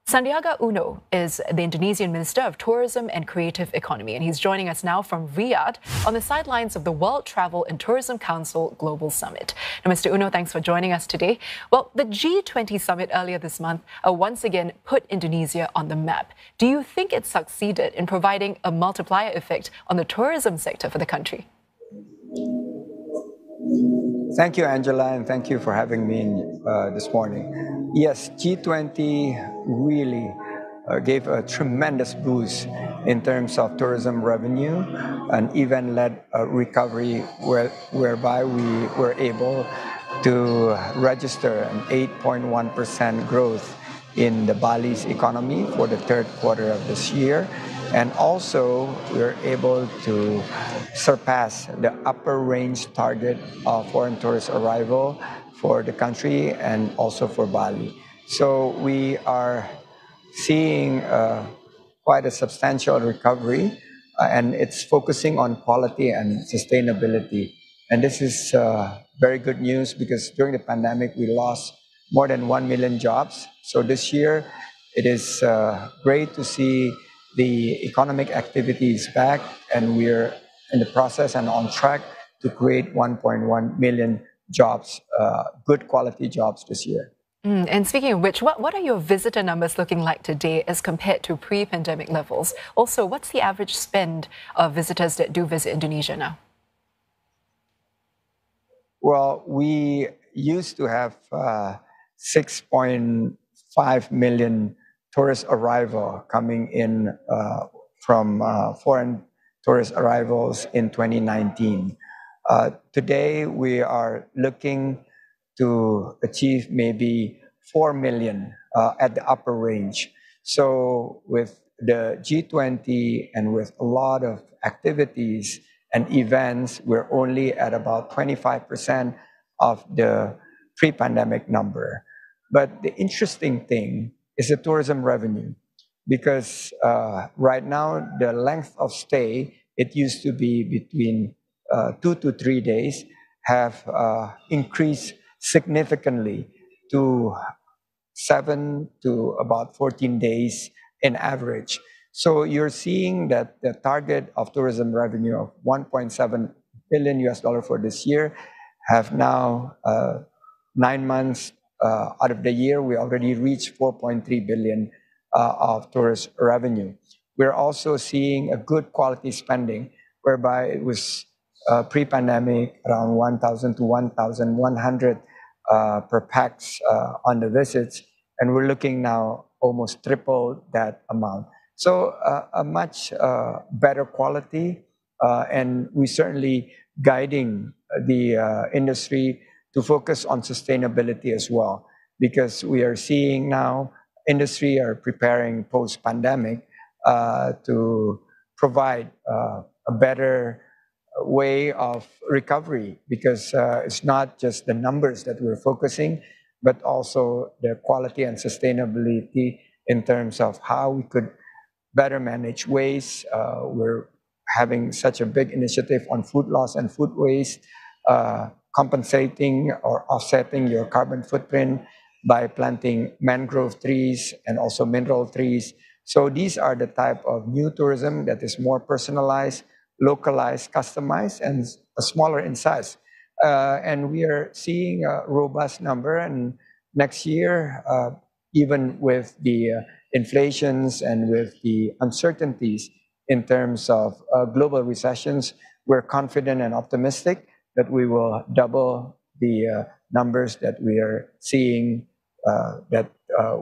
Sandiaga Uno is the Indonesian Minister of Tourism and Creative Economy, and he's joining us now from Riyadh on the sidelines of the World Travel and Tourism Council Global Summit. Now, Mr. Uno, thanks for joining us today. Well, the G20 summit earlier this month once again put Indonesia on the map. Do you think it succeeded in providing a multiplier effect on the tourism sector for the country? Thank you, Angela, and thank you for having me this morning. Yes, G20 really gave a tremendous boost in terms of tourism revenue, an event-led recovery whereby we were able to register an 8.1% growth in the Bali's economy for the third quarter of this year. And also, we're able to surpass the upper range target of foreign tourist arrival for the country and also for Bali. So we are seeing quite a substantial recovery, and it's focusing on quality and sustainability. And this is very good news because during the pandemic, we lost more than 1 million jobs. So this year, it is great to see the economic activity is back, and we're in the process and on track to create 1.1 million jobs, good quality jobs this year. And speaking of which, what are your visitor numbers looking like today as compared to pre-pandemic levels? Also, what's the average spend of visitors that do visit Indonesia now? Well, we used to have 6.5 million tourist arrival coming in from foreign tourist arrivals in 2019. Today, we are looking to achieve maybe 4 million at the upper range. So with the G20 and with a lot of activities and events, we're only at about 25% of the pre-pandemic number. But the interesting thing is the tourism revenue, because right now the length of stay, it used to be between 2 to 3 days, have increased significantly to 7 to about 14 days in average. So you're seeing that the target of tourism revenue of $1.7 billion for this year have now 9 months out of the year, we already reached 4.3 billion of tourist revenue. We're also seeing a good quality spending, whereby it was pre-pandemic around 1,000 to 1,100 per pax on the visits, and we're looking now almost triple that amount. So a much better quality, and we certainly guiding the industry to focus on sustainability as well, because we are seeing now industry are preparing post-pandemic to provide a better way of recovery, because it's not just the numbers that we're focusing, but also the quality and sustainability in terms of how we could better manage waste. We're having such a big initiative on food loss and food waste, compensating or offsetting your carbon footprint by planting mangrove trees and also mineral trees. So these are the type of new tourism that is more personalized, localized, customized, and smaller in size. And we are seeing a robust number. And next year, even with the inflations and with the uncertainties in terms of global recessions, we're confident and optimistic that we will double the numbers that we are seeing that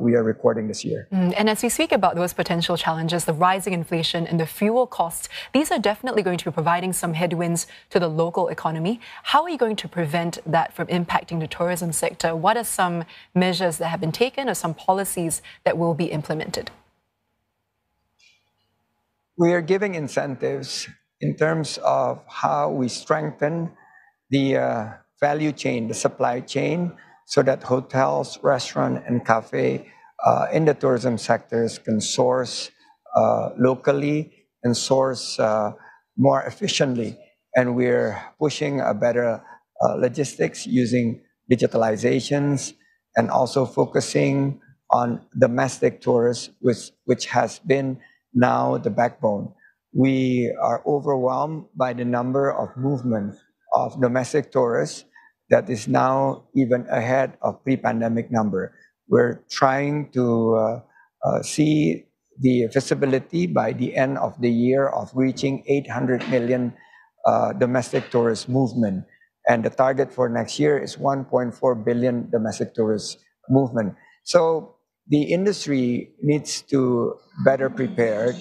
we are recording this year. And as we speak about those potential challenges, the rising inflation and the fuel costs, these are definitely going to be providing some headwinds to the local economy. How are you going to prevent that from impacting the tourism sector? What are some measures that have been taken or some policies that will be implemented? We are giving incentives in terms of how we strengthen the value chain, the supply chain, so that hotels, restaurant, and cafe in the tourism sectors can source locally and source more efficiently. And we're pushing a better logistics using digitalizations and also focusing on domestic tourists, which has been now the backbone. We are overwhelmed by the number of movement of domestic tourists that is now even ahead of pre-pandemic number. We're trying to see the feasibility by the end of the year of reaching 800 million domestic tourist movement. And the target for next year is 1.4 billion domestic tourist movement. So the industry needs to better prepare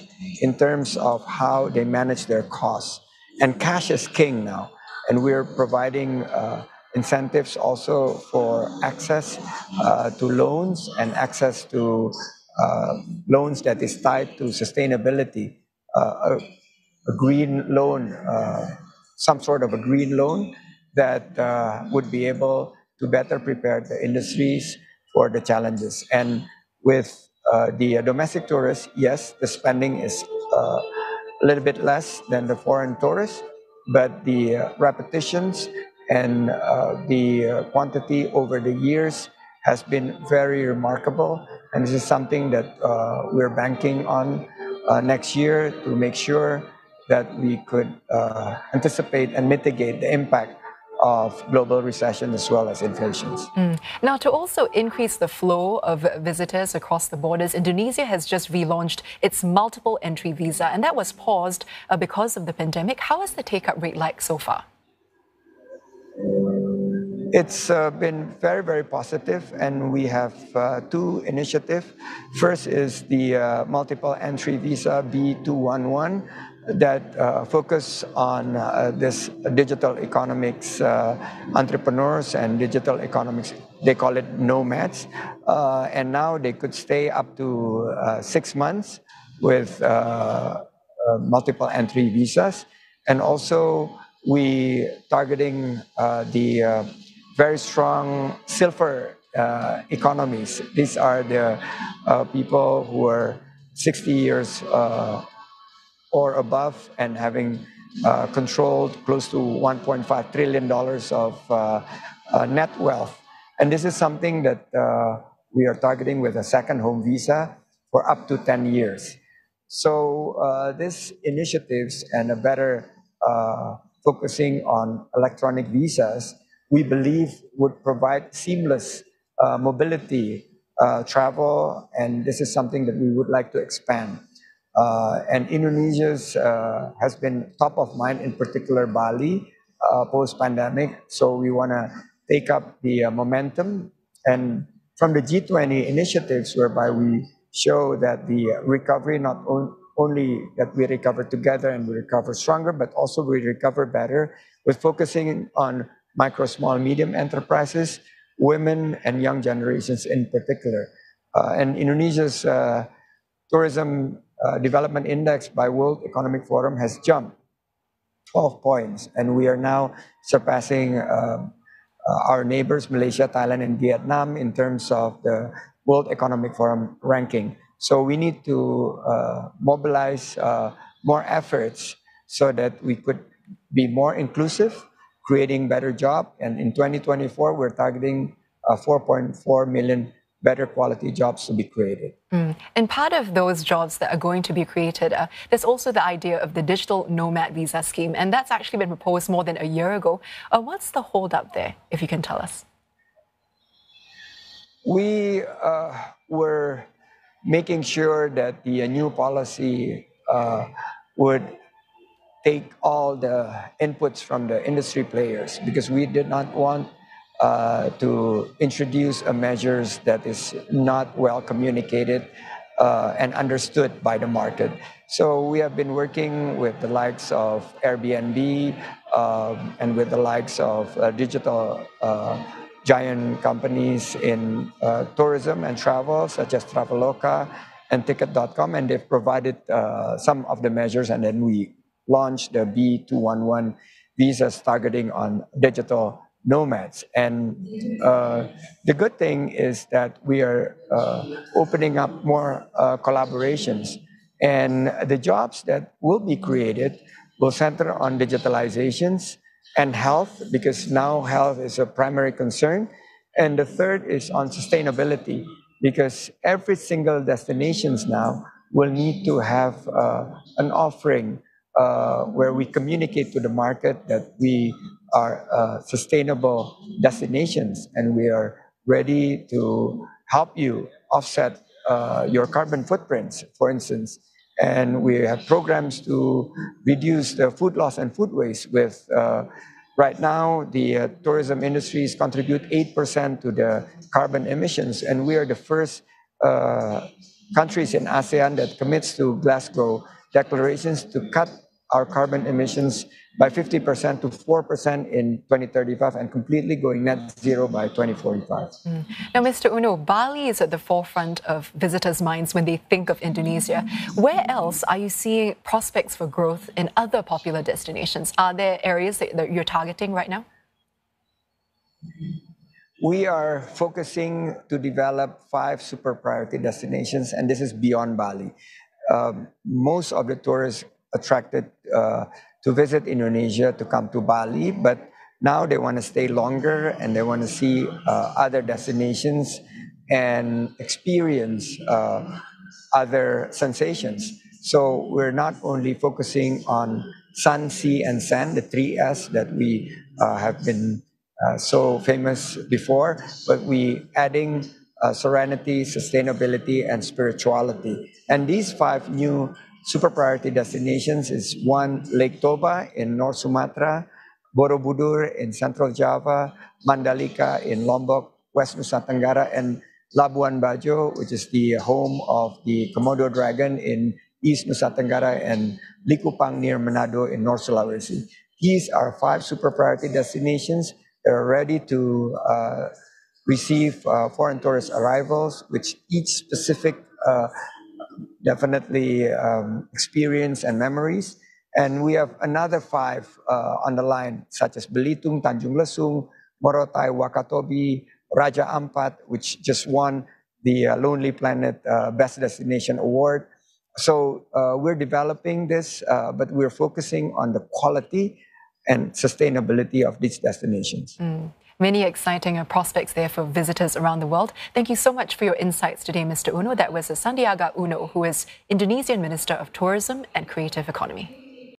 in terms of how they manage their costs. And cash is king now. And we're providing incentives also for access to loans and access to loans that is tied to sustainability. A green loan, some sort of a green loan that would be able to better prepare the industries for the challenges. And with the domestic tourists, yes, the spending is a little bit less than the foreign tourists, but the repetitions and the quantity over the years has been very remarkable. And this is something that we're banking on next year to make sure that we could anticipate and mitigate the impact of global recession as well as inflation. Now, to also increase the flow of visitors across the borders, Indonesia has just relaunched its multiple entry visa, and that was paused because of the pandemic. How is the take-up rate like so far? It's been very, very positive, and we have two initiatives. First is the multiple entry visa B211 that focus on this digital economics entrepreneurs and digital economics. They call it nomads, and now they could stay up to 6 months with multiple entry visas, and also we targeting the very strong silver economies. These are the people who are 60 years or above and having controlled close to $1.5 trillion of net wealth. And this is something that we are targeting with a second home visa for up to 10 years. So these initiatives and a better focusing on electronic visas, we believe would provide seamless mobility, travel, and this is something that we would like to expand. And Indonesia's has been top of mind, in particular Bali, post-pandemic. So we want to take up the momentum. And from the G20 initiatives, whereby we show that the recovery, not only that we recover together and we recover stronger, but also we recover better with focusing on micro, small, medium enterprises, women and young generations in particular. And Indonesia's tourism development index by World Economic Forum has jumped 12 points, and we are now surpassing our neighbors, Malaysia, Thailand, and Vietnam, in terms of the World Economic Forum ranking. So we need to mobilize more efforts so that we could be more inclusive, creating better jobs. And in 2024, we're targeting 4.4 million better quality jobs to be created. And part of those jobs that are going to be created, there's also the idea of the digital nomad visa scheme, and that's actually been proposed more than a year ago. What's the holdup there, if you can tell us? We were making sure that the new policy would take all the inputs from the industry players, because we did not want to introduce a measures that is not well communicated and understood by the market. So we have been working with the likes of Airbnb and with the likes of digital giant companies in tourism and travel, such as Traveloka and Ticket.com, and they've provided some of the measures, and then we launched the B211 visas targeting on digital nomads. And the good thing is that we are opening up more collaborations, and the jobs that will be created will center on digitalizations and health, because now health is a primary concern. And the third is on sustainability. because every single destinations now will need to have an offering where we communicate to the market that we are sustainable destinations and we are ready to help you offset your carbon footprints, for instance. And we have programs to reduce the food loss and food waste with right now, the tourism industries contribute 8% to the carbon emissions, and we are the first countries in ASEAN that commits to Glasgow declarations to cut our carbon emissions by 50% to 4% in 2035 and completely going net zero by 2045. Now, Mr. Uno, Bali is at the forefront of visitors' minds when they think of Indonesia. Where else are you seeing prospects for growth in other popular destinations? Are there areas that you're targeting right now? We are focusing to develop 5 super priority destinations, and this is beyond Bali. Most of the tourists attracted to visit Indonesia to come to Bali, but now they want to stay longer and they want to see other destinations and experience other sensations. So we're not only focusing on sun, sea, and sand, the 3S that we have been so famous before, but we adding serenity, sustainability, and spirituality. And these 5 new super priority destinations is 1, Lake Toba in North Sumatra, Borobudur in Central Java, Mandalika in Lombok, West Nusa Tenggara, and Labuan Bajo, which is the home of the Komodo dragon in East Nusa Tenggara, and Likupang near Manado in North Sulawesi. These are 5 super priority destinations. They're ready to receive foreign tourist arrivals, which each specific definitely experience and memories. And we have another 5 on the line, such as Belitung, Tanjung Lesung, Morotai, Wakatobi, Raja Ampat, which just won the Lonely Planet Best Destination Award. So we're developing this, but we're focusing on the quality and sustainability of these destinations. Many exciting prospects there for visitors around the world. Thank you so much for your insights today, Mr. Uno. That was Sandiaga Uno, who is Indonesian Minister of Tourism and Creative Economy.